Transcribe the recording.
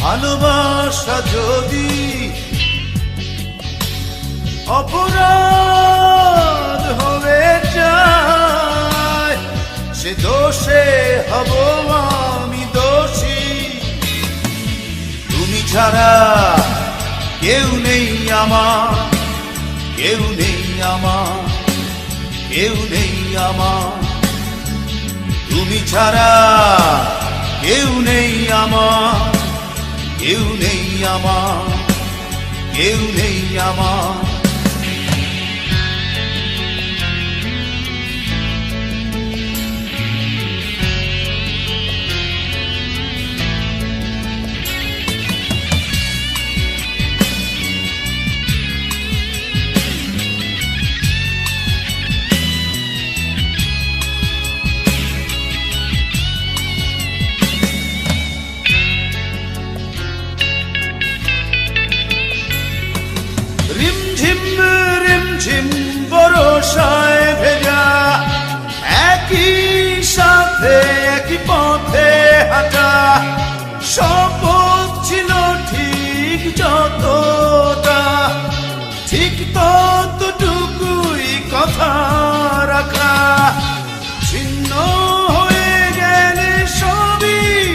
ভালোবাসা যদি অপরাধ হয়ে যায়, সে দোষে হব আমি দোষী। তুমি ছাড়া কেউ নেই আমার, কেউ নেই আমার, কেউ নেই আমার। তুমি ছাড়া কেউ নেই আমার, কেউ নেই আমার, কেউ নেই আমার। রিমঝিম রিমঝিম